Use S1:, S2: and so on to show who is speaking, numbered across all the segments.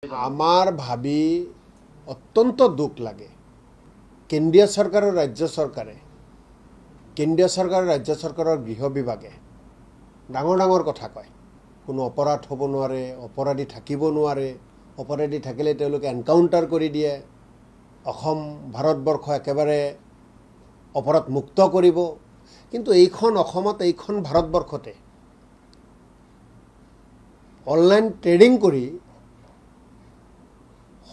S1: आमार भावी अत्यंत दुख लागे केंद्रीय सरकार और राज्य सरकारे केंद्रीय सरकार राज्य सरकार गृह विभागे डांगर डांगर कथा कय कोनो अपराध हब नोवारे अपराधी थाकिब नोवारे अपराधी थाकिले तेलुके एनकाउंटार करि दिए अखम भारतवर्ष एकेबारे अपराध मुक्त करिब किन्तु एइखन अखमत एइखन भारतवर्षते ऑनलाइन ट्रेडिंग करि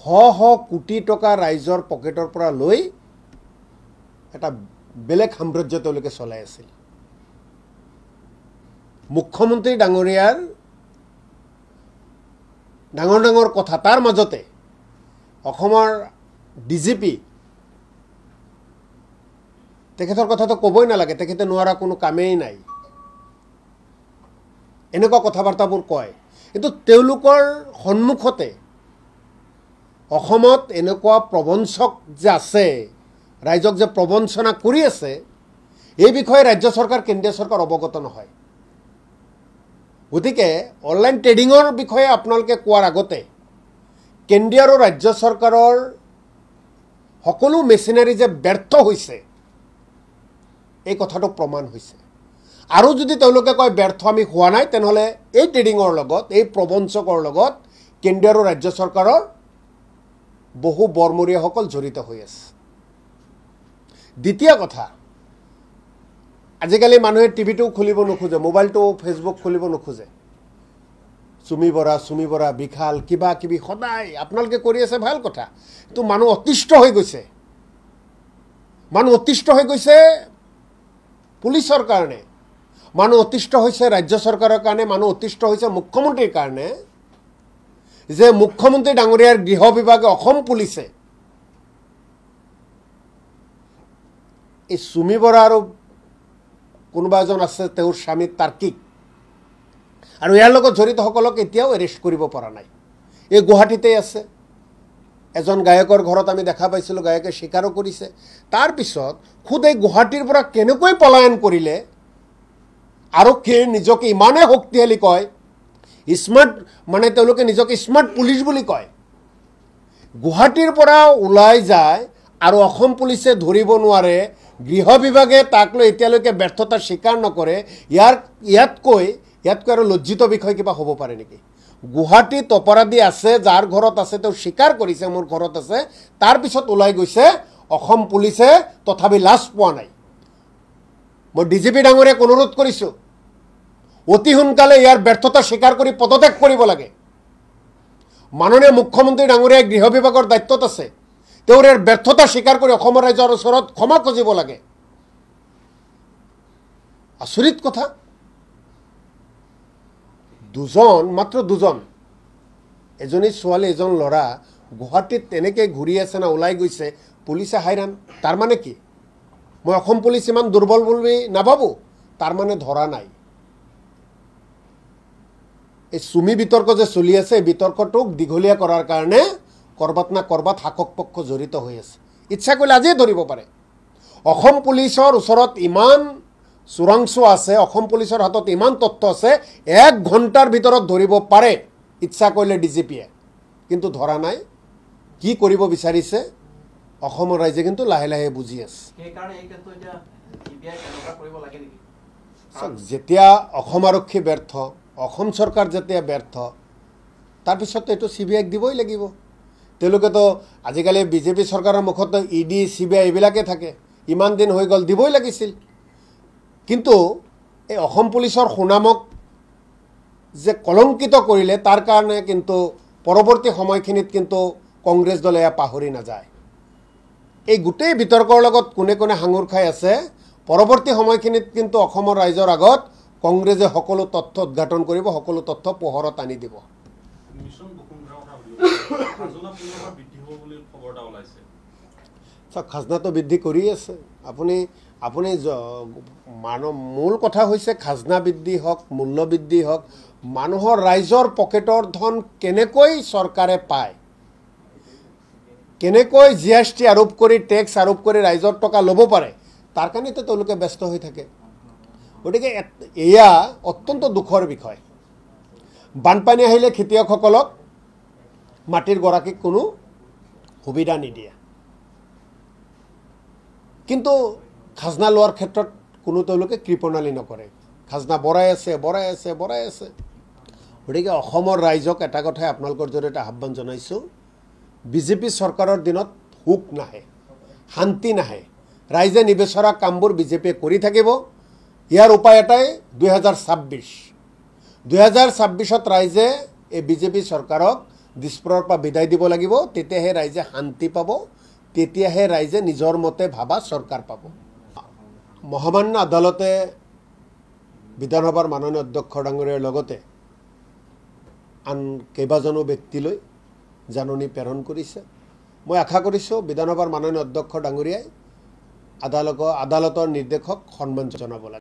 S1: कोटी टका राइजर पकेटर পৰা লৈ এটা বেলেগ সাম্ৰাজ্য তেওঁলোকে চলাই আছিল মুখ্যমন্ত্ৰী ডাঙৰীয়াৰ ডাঙৰ ডাঙৰ কথা তাৰ মাজতে অসমৰ ডিজিপি তেখেতৰ কথাটো কবই নালাগে তেখেতে নোৱাৰা কোনো কামেই নাই এনেকুৱা কথাবাৰ্তাবোৰ কয় কিন্তু তেওঁলোকৰ সন্মুখতে অসমত এনেকুৱা প্ৰবঞ্চক যে আছে ৰাইজক যে প্ৰবঞ্চনা কৰি আছে এই বিষয়ে ৰাজ্য চৰকাৰ কেন্দ্ৰীয় চৰকাৰ অৱগত নহয় গতিকে অনলাইন ট্ৰেডিংৰ বিষয়ে আপোনালোকে কোৱাৰ আগতে কেন্দ্ৰীয় আৰু ৰাজ্য চৰকাৰৰ সকলো মেচিনাৰী যে ব্যৰ্থ হৈছে এই কথাটো প্ৰমাণ হৈছে আৰু যদি তেওঁলোকে কয় ব্যৰ্থ আমি হোৱা নাই তেনেহলে এই ট্ৰেডিংৰ লগত এই প্ৰবঞ্চকৰ লগত কেন্দ্ৰীয় আৰু ৰাজ্য চৰকাৰৰ বহু বৰমৰীয়াসকল জড়িত হৈ আছে দ্বিতীয় কথা আজিকালি মানুহে টিভিটো খুলিব নোখোজে মোবাইলটো ফেসবুক খুলিব নোখোজে সুমি বৰা বিখাল কিবা কিবি সদায় আপোনালোকে কৰি আছে ভাল কথা কিন্তু মানুহ অতিষ্ঠ হৈ গৈছে পুলিচৰ কাৰণে মানুহ অতিষ্ঠ হৈছে ৰাজ্য চৰকাৰৰ কাৰণে মানুহ অতিষ্ঠ হৈছে মুখ্যমন্ত্ৰীৰ কাৰণে যে মুখ্যমন্ত্ৰী ডাঙৰীয়াৰ গৃহ বিভাগে অসম পুলিচে এই সুমি বৰা আৰু কোনোবা এজন আছে তেওঁৰ স্বামী তাৰ্কিক আৰু ইয়াৰ লগত জড়িত সকলক এতিয়াও এৰেষ্ট কৰিব পৰা নাই এই গুৱাহাটীতে আছে এজন গায়কৰ ঘৰত আমি দেখা পাইছিলো গায়কে স্বীকাৰো কৰিছে তাৰ পিছত খুদ এই গুৱাহাটীৰ পৰা কেনেকৈ পলায়ন কৰিলে আৰক্ষীয়ে নিজকে ইমানে শক্তিশালী কয় স্মাৰ্ট মানে তেওঁলোকে নিজকে স্মাৰ্ট পুলিচ বুলি কয় গুৱাহাটীৰ পৰা ওলাই যায় আৰু অসম পুলিচে ধৰিব নোৱাৰে গৃহ বিভাগে তাক লৈ এতিয়ালৈকে ব্যৰ্থতাৰ স্বীকাৰ নকৰে ইয়াতকৈ আৰু লজ্জিত বিষয় কিবা হ'ব পাৰে নেকি গুৱাহাটীত অপৰাধী আছে যাৰ ঘৰত আছে তেওঁ স্বীকাৰ কৰিছে মোৰ ঘৰত আছে তাৰ পিছত ওলাই গৈছে অসম পুলিচে তথাপি লাজ পোৱা নাই মই ডিজিপি ডাঙৰীয়াক অনুৰোধ কৰিছো অতি সোনকালে ইয়াৰ ব্যৰ্থতা স্বীকাৰ কৰি পদত্যাগ কৰিব লাগে মাননীয় মুখ্যমন্ত্ৰী ডাঙৰীয়া গৃহ বিভাগৰ দায়িত্বত আছে তেওঁৰ ইয়াৰ ব্যৰ্থতা স্বীকাৰ কৰি অসমৰ ৰাইজৰ ওচৰত ক্ষমা খুজিব লাগে আচৰিত কথা মাত্ৰ দুজন এজনী ছোৱালী এজন ল'ৰা গুৱাহাটীত তেনেকে ঘূৰি আছে না ওলাই গৈছে পুলিচে হাইৰাণ তাৰ মানে কি মই অসম পুলিচ ইমান দুৰ্বল বুলি নাভাবো তাৰ মানে ধৰা নাই এই সুমি বিতৰ্ক যে চলি আছে বিতৰ্কটোক দীঘলীয়া কৰাৰ কাৰণে কৰবাত না কৰবাত হাকক পক্ষ জড়িত হৈ আছে ইচ্ছা কৰিলে আজিয়ে ধৰিব পাৰে অসম পুলিচৰ ওচৰত ইমান চোৰাংচো আছে অসম পুলিচৰ হাতত ইমান তথ্য আছে 1 ঘণ্টাৰ ভিতৰত ধৰিব পাৰে ইচ্ছা কৰিলে ডিজিপিয়ে কিন্তু ধৰা নাই কি কৰিব বিচাৰিছে অসমৰ ৰাইজে কিন্তু লাহে লাহে বুজি আছে
S2: এই কাৰণে এই ক্ষেত্ৰত এতিয়া সিবিআই কেনেকুৱা কৰিব লাগে নেকি
S1: যেতিয়া অসম আৰক্ষী ব্যৰ্থ অসম চৰকাৰ যেতিয়া ব্যৰ্থ তাৰ পিছত এটো সিবিআইক দিবই লাগিব তেওঁলোকেতো আজিকালি বিজেপি চৰকাৰৰ মুখত ইডি সিবিআই এইবিলাকে থাকে ইমান দিন হৈ গল দিবই লাগিছিল কিন্তু এই অসম পুলিচৰ সুনামক যে কলংকিত কৰিলে তাৰ কাৰণে কিন্তু পৰৱৰ্তী সময়খিনিত কিন্তু কংগ্ৰেছ দলে পাহৰি নাযায় এই গোটেই বিতৰ্কৰ লগত কোনে কোনে হাঙুৰ খাই আছে পৰৱৰ্তী সময়খিনিত কিন্তু অসমৰ ৰাইজৰ আগত কংগ্ৰেছে সকলো তথ্য উদ্ঘাটন কৰিব সকলো তথ্য পোহৰত আনি দিব
S3: মিছন বসুন্ধৰা কথা খাজনা পুনৰ বৃদ্ধি হ'ব বুলি খবৰটা ওলাইছে
S1: খাজনাটো বৃদ্ধি কৰি আছে আপুনি মূল কথা হৈছে খাজনা বৃদ্ধি হওক মূল্য বৃদ্ধি হওক মানুহৰ ৰাইজৰ পকেটৰ ধন কেনেকৈ চৰকাৰে পায় কেনেকৈ জিএসটি আৰোপ কৰি টেক্স আৰোপ কৰি ৰাইজৰ টকা ল'ব পাৰে তাৰ কাৰণেতো তেওঁলোকে ব্যস্ত হৈ থাকে গতিকে এয়া অত্যন্ত দুখৰ বিষয় বানপানী আহিলে খেতিয়কসকলক মাটিৰ গৰাকীক কোনো সুবিধা নিদিয়ে কিন্তু খাজনা লোৱাৰ ক্ষেত্ৰত কোনো তেওঁলোকে কৃপণালী নকৰে খাজনা বঢ়াই আছে গতিকে অসমৰ ৰাইজক এটা কথাই আপোনালোকৰ জৰিয়তে আহ্বান জনাইছোঁ বিজেপি চৰকাৰৰ দিনত সুখ নাহে শান্তি নাহে ৰাইজে নিবিচৰা কামবোৰ বিজেপিয়ে কৰি থাকিব ইয়াৰ উপায় এটাই 2026ত ৰাইজে এই বিজেপি চৰকাৰক দিছপুৰৰ পৰা বিদায় দিব লাগিব তেতিয়াহে ৰাইজে শান্তি পাব তেতিয়াহে ৰাইজে নিজৰ মতে ভাবা চৰকাৰ পাব মহামান্য আদালতে বিধানসভাৰ মাননীয় অধ্যক্ষ ডাঙৰীয়াৰ লগতে আন কেইবাজনো ব্যক্তিলৈ জাননী প্ৰেৰণ কৰিছে মই আশা কৰিছোঁ বিধানসভাৰ মাননীয় অধ্যক্ষ ডাঙৰীয়াই আদালতৰ নিৰ্দেশক সন্মান জনাব লাগে